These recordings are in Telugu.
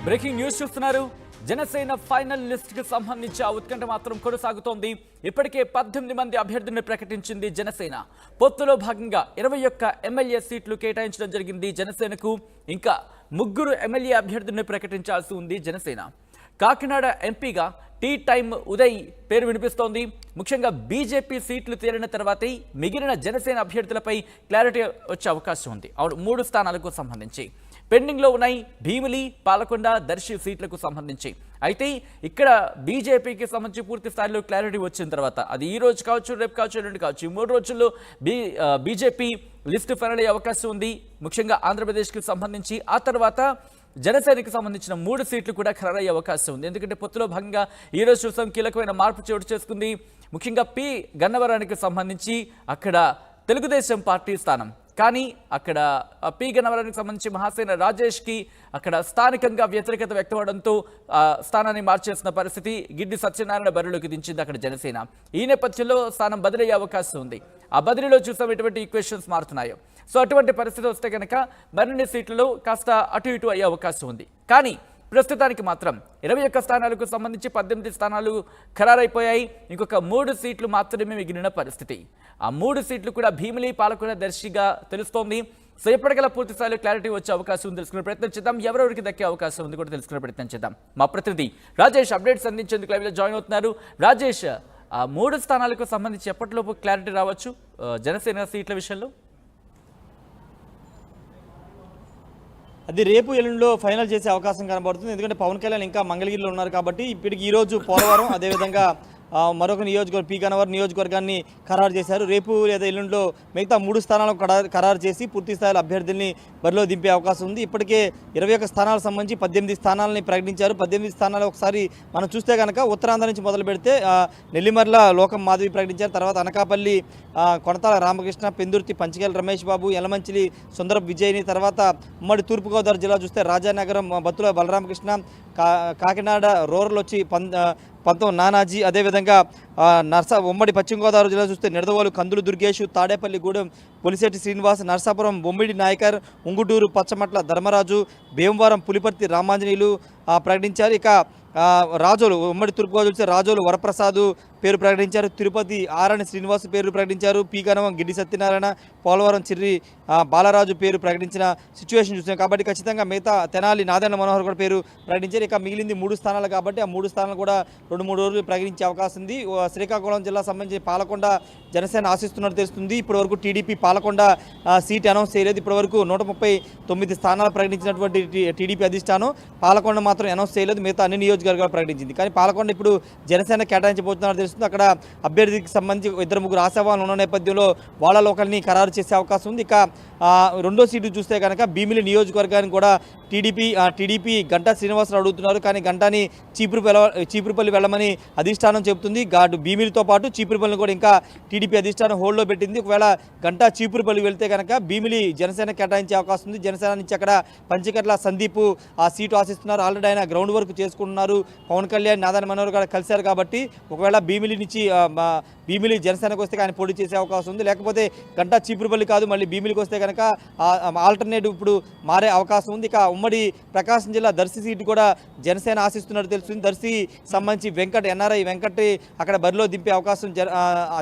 బ్రేకింగ్ న్యూస్ చూస్తున్నారు. జనసేన ఫైనల్ లిస్ట్ కి సంబంధించి ఆ ఉత్కంఠ మాత్రం కొనసాగుతోంది. ఇప్పటికే 18 మంది అభ్యర్థులను ప్రకటించింది జనసేన. పొత్తులో భాగంగా 21 ఎమ్మెల్యే సీట్లు కేటాయించడం జరిగింది జనసేనకు. ఇంకా 3 ఎమ్మెల్యే అభ్యర్థులను ప్రకటించాల్సి ఉంది జనసేన. కాకినాడ ఎంపీగా టీ టైమ్ ఉదయ్ పేరు వినిపిస్తోంది. ముఖ్యంగా బీజేపీ సీట్లు తేలిన తర్వాతే మిగిలిన జనసేన అభ్యర్థులపై క్లారిటీ వచ్చే అవకాశం ఉంది. 3 స్థానాలకు సంబంధించి పెండింగ్లో ఉన్నాయి భీమిలి, పాలకొండ, దర్శి సీట్లకు సంబంధించి. అయితే ఇక్కడ బీజేపీకి సంబంధించి పూర్తి స్థాయిలో క్లారిటీ వచ్చిన తర్వాత అది ఈ రోజు కావచ్చు, రేపు కావచ్చు, ఎల్లుండి కావచ్చు, ఈ 3 రోజుల్లో బీజేపీ లిస్టు ఫైనల్ అయ్యే అవకాశం ఉంది. ముఖ్యంగా ఆంధ్రప్రదేశ్కి సంబంధించి. ఆ తర్వాత జనసేనకి సంబంధించిన 3 సీట్లు కూడా ఖరారయ్యే అవకాశం ఉంది. ఎందుకంటే పొత్తులో భాగంగా ఈ రోజు చూసాం కీలకమైన మార్పు చోటు చేసుకుంది. ముఖ్యంగా పి గన్నవరానికి సంబంధించి అక్కడ తెలుగుదేశం పార్టీ స్థానం, కానీ అక్కడ పి గన్నవరానికి సంబంధించి మహాసేన రాజేష్కి అక్కడ స్థానికంగా వ్యతిరేకత వ్యక్తమవడంతో స్థానాన్ని మార్చేసిన పరిస్థితి. గిడ్డి సత్యనారాయణ బరిలోకి దించింది అక్కడ జనసేన. ఈ నేపథ్యంలో స్థానం బదిలీ అయ్యే అవకాశం ఉంది. ఆ బదిలీలో చూసాం ఎటువంటి ఈక్వేషన్స్ మారుతున్నాయో. సో అటువంటి పరిస్థితి వస్తే కనుక మరిన్ని సీట్లలో కాస్త అటు ఇటు అయ్యే అవకాశం ఉంది. కానీ ప్రస్తుతానికి మాత్రం 21 స్థానాలకు సంబంధించి 18 స్థానాలు ఖరారైపోయాయి. ఇంకొక 3 సీట్లు మాత్రమే మిగిలిన పరిస్థితి. ఆ 3 సీట్లు కూడా భీమిలి, పాలకొండ, దర్శిగా తెలుస్తోంది. సో ఎప్పటికల్లా పూర్తి స్థాయిలో క్లారిటీ వచ్చే అవకాశం ఉంది. తెలుసుకునే ప్రయత్నం చేద్దాం. ఎవరెవరికి దక్కే అవకాశం ఉంది కూడా తెలుసుకునే ప్రయత్నం చేద్దాం. మా ప్రతినిధి రాజేష్ అప్డేట్స్ అందించేందుకు లైవ్లో జాయిన్ అవుతున్నారు. రాజేష్, ఆ 3 స్థానాలకు సంబంధించి ఎప్పటిలోపు క్లారిటీ రావచ్చు జనసేన సీట్ల విషయంలో? అది రేపు ఎల్లుండిలో ఫైనల్ చేసే అవకాశం కనబడుతుంది. ఎందుకంటే పవన్ కళ్యాణ్ ఇంకా మంగళగిరిలో ఉన్నారు కాబట్టి ఇప్పటికి ఈరోజు పోలవరం, అదేవిధంగా మరొక నియోజకవర్గం పి గన్నవరం నియోజకవర్గాన్ని ఖరారు చేశారు. రేపు లేదా ఎల్లుండిలో మిగతా 3 స్థానాలకు ఖరారు చేసి పూర్తి స్థాయిలో అభ్యర్థుల్ని బరిలో దింపే అవకాశం ఉంది. ఇప్పటికే 21 స్థానాలకు సంబంధించి 18 స్థానాలని ప్రకటించారు. 18 స్థానాలు ఒకసారి మనం చూస్తే కనుక ఉత్తరాంధ్ర నుంచి మొదలు పెడితే నెల్లిమర్ల లోకం మాధవి ప్రకటించారు. తర్వాత అనకాపల్లి కొనతాల రామకృష్ణ, పెందుర్తి పంచగల రమేష్ బాబు, యలమంచిలి సుందర విజయ్ని, తర్వాత ఉమ్మడి తూర్పుగోదావరి జిల్లా చూస్తే రాజానగరం బత్తుల బలరామకృష్ణ, కాకినాడ రూరల్ వచ్చి పంతం నానాజీ, అదేవిధంగా ఉమ్మడి పశ్చిమ గోదావరి జిల్లా చూస్తే నిడదవోలు కందులు దుర్గేష్, తాడేపల్లి గూడెం పొలిశెట్టి శ్రీనివాస్, నరసాపురం బొమ్మిడి నాయకర్, ఉంగుటూరు పచ్చమట్ల ధర్మరాజు, భీమవరం పులిపర్తి రామాంజనేయులు ప్రకటించారు. ఇక రాజోలు ఉమ్మడి తూర్పుగోదావరి చూస్తే రాజోలు వరప్రసాద్ పేరు ప్రకటించారు. తిరుపతి ఆరణి శ్రీనివాస్ పేరు ప్రకటించారు. పి గన్నవరం గిడ్డి సత్యనారాయణ, పోలవరం చిర్రి బాలరాజు పేరు ప్రకటించిన సిచ్యువేషన్ చూసాం. కాబట్టి ఖచ్చితంగా మిగతా తెనాలి నాదెండ్ల మనోహర్ కూడా పేరు ప్రకటించారు. ఇక మిగిలింది 3 స్థానాలు కాబట్టి ఆ 3 స్థానాలు కూడా 2-3 రోజులు ప్రకటించే అవకాశం ఉంది. శ్రీకాకుళం జిల్లా సంబంధించి పాలకొండ జనసేన ఆశిస్తున్నట్టు తెలుస్తుంది. ఇప్పటివరకు టీడీపీ పాలకొండ సీట్ అనౌన్స్ చేయలేదు. ఇప్పటివరకు 139 స్థానాలు ప్రకటించినటువంటి టీడీపీ అధిష్టానం పాలకొండ మాత్రం అనౌన్స్ చేయలేదు. మిగతా అన్ని నియోజకవర్గాలు ప్రకటించింది. కానీ పాలకొండ ఇప్పుడు జనసేన కేటాయించబోతున్నట్టు తెలుస్తుంది. అక్కడ అభ్యర్థికి సంబంధించి 2-3 ఆశావాహులు ఉన్న నేపథ్యంలో వాళ్ళలో ఒకరిని ఖరారు చేసే అవకాశం ఉంది. ఇక రెండో సీటు చూస్తే కనుక భీమిలి నియోజకవర్గానికి కూడా టీడీపీ గంటా శ్రీనివాసరావు అడుగుతున్నారు. కానీ గంటాని చీపురుపల్లి వెళ్ళమని అధిష్టానం చెబుతుంది. భీమిలితో పాటు చీపురుపల్లిని కూడా ఇంకా టీడీపీ అధిష్టానం హోల్డ్లో పెట్టింది. ఒకవేళ గంటా చీపురుపల్లి వెళ్తే కనుక భీమిలి జనసేన కేటాయించే అవకాశం ఉంది. జనసేన నుంచి అక్కడ పంచకట్ల సందీప్ ఆ సీటు ఆశిస్తున్నారు. ఆల్రెడీ ఆయన గ్రౌండ్ వర్క్ చేసుకుంటున్నారు. పవన్ కళ్యాణ్ నాదెండ్ల మనోహర్ కూడా కలిశారు. కాబట్టి ఒకవేళ భీమిలి నుంచి భీమిలి జనసేనకు వస్తే ఆయన పోటీ చేసే అవకాశం ఉంది. లేకపోతే గంటా చీపురుపల్లి కాదు మళ్ళీ భీమిలికి వస్తే కనుక ఆల్టర్నేటివ్ ఇప్పుడు మారే అవకాశం ఉంది. ఇక ఉమ్మడి ప్రకాశం జిల్లా దర్శి సీటు కూడా జనసేన ఆశిస్తున్నట్టు తెలుస్తుంది. దర్శి సంబంధించి ఎన్ఆర్ఐ వెంకట్ అక్కడ బరిలో దింపే అవకాశం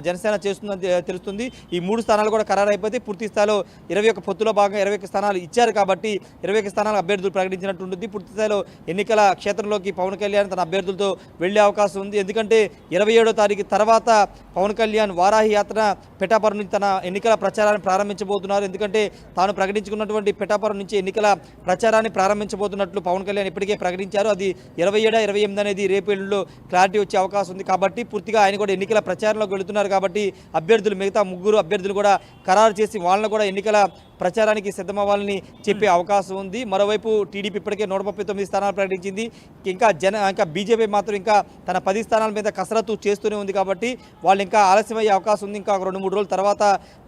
జనసేన చేస్తుందని తెలుస్తుంది. ఈ 3 స్థానాలు కూడా ఖరారు అయిపోతే పూర్తి స్థాయిలో 21 పొత్తులో భాగంగా 21 స్థానాలు ఇచ్చారు. కాబట్టి 21 స్థానాలు అభ్యర్థులు ప్రకటించినట్టు ఉంటుంది. పూర్తి స్థాయిలో ఎన్నికల క్షేత్రంలోకి పవన్ కళ్యాణ్ తన అభ్యర్థులతో వెళ్లే అవకాశం ఉంది. ఎందుకంటే 27వ తారీఖు తర్వాత పవన్ కళ్యాణ్ వారాహి యాత్ర పిఠాపురం నుంచి తన ఎన్నికల ప్రచారాన్ని ప్రారంభించబోతున్నారు. ఎందుకంటే తాను ప్రకటించుకున్నటువంటి పిఠాపురం నుంచి ఎన్నికల ప్రచారాన్ని ప్రారంభించబోతున్నట్లు పవన్ కళ్యాణ్ ఇప్పటికే ప్రకటించారు. అది 27, 28 అనేది రేపు ఎల్లుండిలో క్లారిటీ వచ్చే అవకాశం ఉంది. కాబట్టి పూర్తిగా ఆయన కూడా ఎన్నికల ప్రచారంలోకి వెళుతున్నారు. కాబట్టి అభ్యర్థులు మిగతా 3 అభ్యర్థులు కూడా ఖరారు చేసి వాళ్ళని కూడా ఎన్నికల ప్రచారానికి సిద్ధమవ్వాలని చెప్పే అవకాశం ఉంది. మరోవైపు టీడీపీ ఇప్పటికే 139 స్థానాలు ప్రకటించింది. ఇంకా బీజేపీ మాత్రం ఇంకా తన 10 స్థానాల మీద కసరత్తు చేస్తూనే ఉంది. కాబట్టి వాళ్ళు ఇంకా ఆలస్యమయ్యే అవకాశం ఉంది. ఇంకా 2-3 రోజుల తర్వాత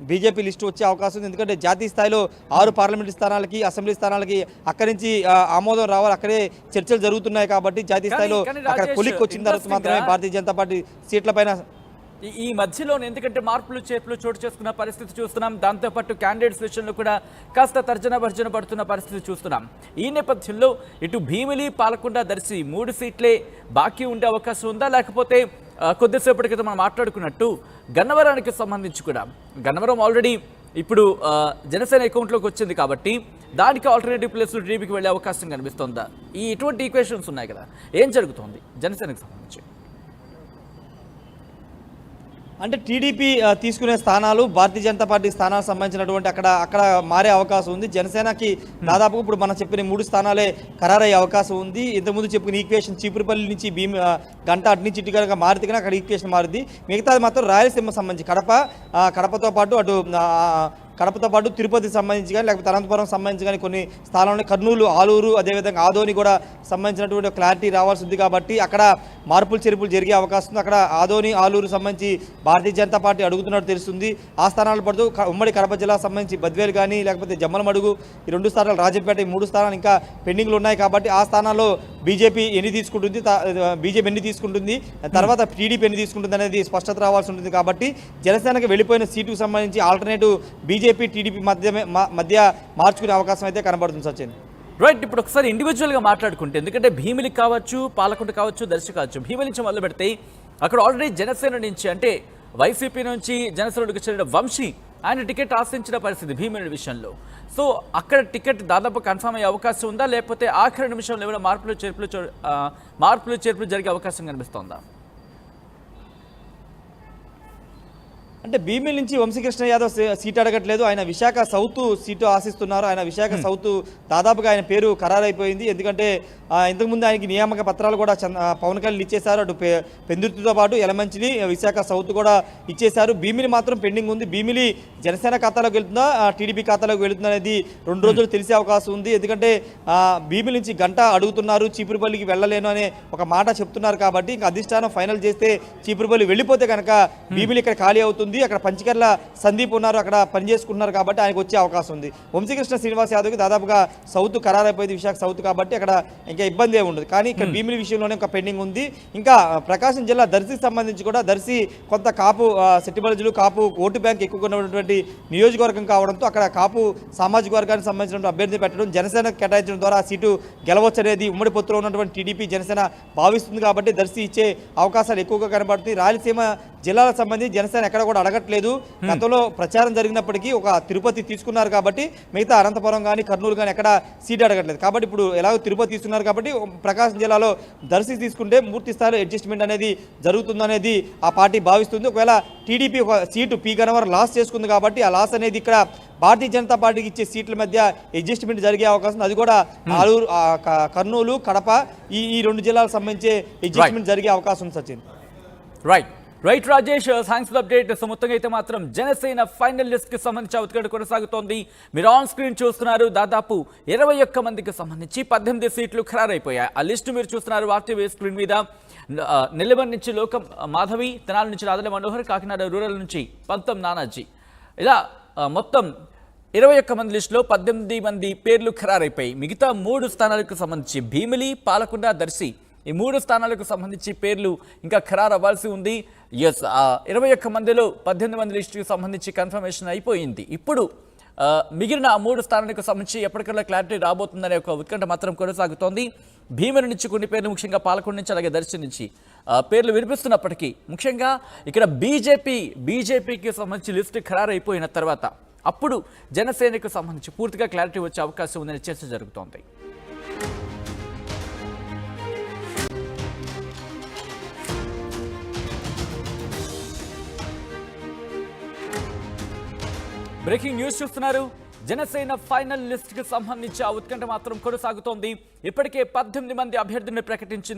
బీజేపీ లిస్టు వచ్చే అవకాశం ఉంది. ఎందుకంటే జాతీయ స్థాయిలో 6 పార్లమెంటు స్థానాలకి, అసెంబ్లీ స్థానాలకి అక్కడి నుంచి ఆమోదం రావాలి. అక్కడే చర్చలు జరుగుతున్నాయి. కాబట్టి జాతీయ స్థాయిలో అక్కడ కొలిక్ వచ్చిన తర్వాత మాత్రమే భారతీయ జనతా పార్టీ సీట్ల పైన ఈ మధ్యలో ఎందుకంటే మార్పులు చేర్పులు చోటు చేసుకున్న పరిస్థితి చూస్తున్నాం. దాంతోపాటు క్యాండిడేట్స్ విషయంలో కూడా కాస్త తర్జన భర్జన పడుతున్న పరిస్థితి చూస్తున్నాం. ఈ నేపథ్యంలో ఇటు భీమిలి, పాలకొండ, దర్శి 3 సీట్లే బాకీ ఉండే అవకాశం ఉందా, లేకపోతే కొద్దిసేపటి క్రితం మనం మాట్లాడుకున్నట్టు గన్నవరానికి సంబంధించి కూడా గన్నవరం ఆల్రెడీ ఇప్పుడు జనసేన అకౌంట్లోకి వచ్చింది కాబట్టి దానికి ఆల్టర్నేటివ్ ప్లేస్ టీడీపీకి వెళ్ళే అవకాశం కనిపిస్తుందా? ఇటువంటి ఈక్వేషన్స్ ఉన్నాయి కదా, ఏం జరుగుతోంది జనసేనకు సంబంధించి? అంటే టీడీపీ తీసుకునే స్థానాలు భారతీయ జనతా పార్టీ స్థానాలకు సంబంధించినటువంటి అక్కడ మారే అవకాశం ఉంది. జనసేనకి దాదాపు ఇప్పుడు మనం చెప్పిన 3 స్థానాలే ఖరారయ్యే అవకాశం ఉంది. ఇంతకుముందు చెప్పుకున్న ఈక్వేషన్ చీపురుపల్లి నుంచి గంట అటు నుంచి ఇటు కనుక మారితే కనుక అక్కడ ఈక్వేషన్ మారుద్ది. మిగతాది మాత్రం రాయలసీమ సంబంధించి కడపతో పాటు తిరుపతికి సంబంధించి కానీ లేకపోతే అనంతపురం సంబంధించి కానీ కొన్ని స్థానాల్లో కర్నూలు, ఆలూరు, అదేవిధంగా ఆదోని కూడా సంబంధించినటువంటి క్లారిటీ రావాల్సి ఉంది కాబట్టి అక్కడ మార్పులు చెరుపులు జరిగే అవకాశం ఉంది. అక్కడ ఆదోని, ఆలూరు సంబంధించి భారతీయ జనతా పార్టీ అడుగుతున్నట్టు తెలుస్తుంది. ఆ స్థానాలు పడుతూ ఉమ్మడి కడప జిల్లా సంబంధించి బద్వేలు కానీ లేకపోతే జమ్మలమడుగు ఈ 2 స్థానాలు, రాజంపేట ఈ 3 స్థానాలు ఇంకా పెండింగ్లు ఉన్నాయి కాబట్టి ఆ స్థానాల్లో బీజేపీ ఎన్ని తీసుకుంటుంది, తర్వాత టీడీపీ ఎన్ని తీసుకుంటుంది అనేది స్పష్టత రావాల్సి ఉంటుంది. కాబట్టి జనసేనకు వెళ్ళిపోయిన సీటుకు సంబంధించి ఆల్టర్నేటివ్ బీజేపీ, టీడీపీ మధ్య మార్చుకునే అవకాశం అయితే కనబడుతుంది. సచిన్ రైట్, ఇప్పుడు ఒకసారి ఇండివిజువల్గా మాట్లాడుకుంటే, ఎందుకంటే భీమిలి కావచ్చు, పాలకొండ కావచ్చు, దర్శి కావచ్చు, భీమిలి నుంచి మొదలు పెడితే అక్కడ ఆల్రెడీ జనసేన నుంచి అంటే వైసీపీ నుంచి జనసేనకు చెందిన వంశీ ఆయన టికెట్ ఆశించిన పరిస్థితి భీమిలి విషయంలో. సో అక్కడ టికెట్ దాదాపు కన్ఫర్మ్ అయ్యే అవకాశం ఉందా, లేకపోతే ఆఖరి నిమిషంలో ఏమైనా మార్పులు చేర్పులు జరిగే అవకాశం కనిపిస్తోందా? అంటే భీమిలి నుంచి వంశీకృష్ణ యాదవ్ సీట్ అడగట్లేదు. ఆయన విశాఖ సౌత్ సీటు ఆశిస్తున్నారు. ఆయన విశాఖ సౌత్ దాదాపుగా ఆయన పేరు ఖరారైపోయింది. ఎందుకంటే ఇంతకుముందు ఆయనకి నియామక పత్రాలు కూడా పవన్ కళ్యాణ్ ఇచ్చేశారు. అటు పెందుర్తితో పాటు యలమంచిలి, విశాఖ సౌత్ కూడా ఇచ్చేశారు. భీమిలి మాత్రం పెండింగ్ ఉంది. భీమిలి జనసేన ఖాతాలోకి వెళ్తుందా, టీడీపీ ఖాతాలోకి వెళుతుందా అనేది 2 రోజులు తెలిసే అవకాశం ఉంది. ఎందుకంటే భీమిలి నుంచి గంట అడుగుతున్నారు, చీపురుపల్లికి వెళ్ళలేను అనే ఒక మాట చెప్తున్నారు. కాబట్టి ఇంకా అధిష్టానం ఫైనల్ చేస్తే చీపురుపల్లి వెళ్ళిపోతే కనుక భీమిలి ఇక్కడ ఖాళీ అవుతుంది. అక్కడ పంచకర్ల సందీప్ ఉన్నారు, అక్కడ పనిచేసుకుంటున్నారు కాబట్టి ఆయనకు వచ్చే అవకాశం ఉంది. వంశీకృష్ణ శ్రీనివాస్ యాదవ్కి దాదాపుగా సౌత్ ఖరారైపోయింది, విశాఖ సౌత్ కాబట్టి అక్కడ ఇంకా ఇబ్బంది ఏమి ఉండదు. కానీ ఇక్కడ భీమిలి విషయంలోనే ఒక పెండింగ్ ఉంది. ఇంకా ప్రకాశం జిల్లా దర్శికి సంబంధించి కూడా దర్శి కొంత కాపు సెట్టిబలజులు, కాపు ఓటు బ్యాంక్ ఎక్కువగా ఉన్నటువంటి నియోజకవర్గం కావడంతో అక్కడ కాపు సామాజిక వర్గానికి సంబంధించిన అభ్యర్థి పెట్టడం, జనసేన కేటాయించడం ద్వారా ఆ సీటు గెలవచ్చు అనేది ఉమ్మడి పొత్తులో ఉన్నటువంటి టీడీపీ, జనసేన భావిస్తుంది. కాబట్టి దర్శి ఇచ్చే అవకాశాలు ఎక్కువగా కనబడుతుంది. రాయలసీమ జిల్లాలకు సంబంధించి జనసేన ఎక్కడ కూడా అడగట్లేదు. గతంలో ప్రచారం జరిగినప్పటికీ ఒక తిరుపతి తీసుకున్నారు కాబట్టి మిగతా అనంతపురం కానీ కర్నూలు కానీ ఎక్కడ సీట్ అడగట్లేదు. కాబట్టి ఇప్పుడు ఎలాగో తిరుపతి తీసుకున్నారు కాబట్టి ప్రకాశం జిల్లాలో దర్శి తీసుకుంటే పూర్తి స్థాయిలో అడ్జస్ట్మెంట్ అనేది జరుగుతుందనేది ఆ పార్టీ భావిస్తుంది. ఒకవేళ టీడీపీ ఒక సీటు పీ గన్నవరం లాస్ చేసుకుంది కాబట్టి ఆ లాస్ అనేది ఇక్కడ భారతీయ జనతా పార్టీకి ఇచ్చే సీట్ల మధ్య అడ్జస్ట్మెంట్ జరిగే అవకాశం, అది కూడా ఆలూరు, కర్నూలు, కడప ఈ 2 జిల్లాలకు సంబంధించి అడ్జస్ట్మెంట్ జరిగే అవకాశం ఉంది. Sachin right Rajesh, thanks for update. So మొత్తంగా అయితే మాత్రం జనసేన ఫైనల్ లిస్ట్ కి సంబంధించి ఉత్కంఠ కొనసాగుతోంది. మీరు ఆన్ స్క్రీన్ చూస్తున్నారు, దాదాపు 21 మందికి సంబంధించి 18 సీట్లు ఖరారైపోయాయి. ఆ లిస్టు మీరు చూస్తున్నారు ఆర్టీవీ స్క్రీన్ మీద. నెల్లిమర్ నుంచి లోకం మాధవి, తెనాలి నుంచి రాదల మనోహర్, కాకినాడ రూరల్ నుంచి పంతం నానాజీ, ఇలా మొత్తం 21 మంది లిస్టులో 18 మంది పేర్లు ఖరారైపోయాయి. మిగతా 3 స్థానాలకు సంబంధించి భీమిలి, పాలకొండ, దర్శి ఈ 3 స్థానాలకు సంబంధించి పేర్లు ఇంకా ఖరారు అవ్వాల్సి ఉంది. 21 మందిలో 18 మంది లిస్టుకి సంబంధించి కన్ఫర్మేషన్ అయిపోయింది. ఇప్పుడు మిగిలిన 3 స్థానాలకు సంబంధించి ఎప్పటికల్లా క్లారిటీ రాబోతుందనే ఒక ఉత్కంఠ మాత్రం కొనసాగుతోంది. భీమిలి నుంచి కొన్ని పేర్లు, ముఖ్యంగా పాలకొండ నుంచి అలాగే దర్శి నుంచి పేర్లు వినిపిస్తున్నప్పటికీ ముఖ్యంగా ఇక్కడ బీజేపీకి సంబంధించి లిస్టు ఖరారు అయిపోయిన తర్వాత అప్పుడు జనసేనకు సంబంధించి పూర్తిగా క్లారిటీ వచ్చే అవకాశం ఉందనే చర్చ జరుగుతోంది. బ్రేకింగ్ న్యూస్ చూస్తున్నారు. జనసేన ఫైనల్ లిస్ట్ కి సంబంధించి ఆ ఉత్కంఠ మాత్రం కొనసాగుతోంది. ఇప్పటికే 18 మంది అభ్యర్థులను ప్రకటించింది.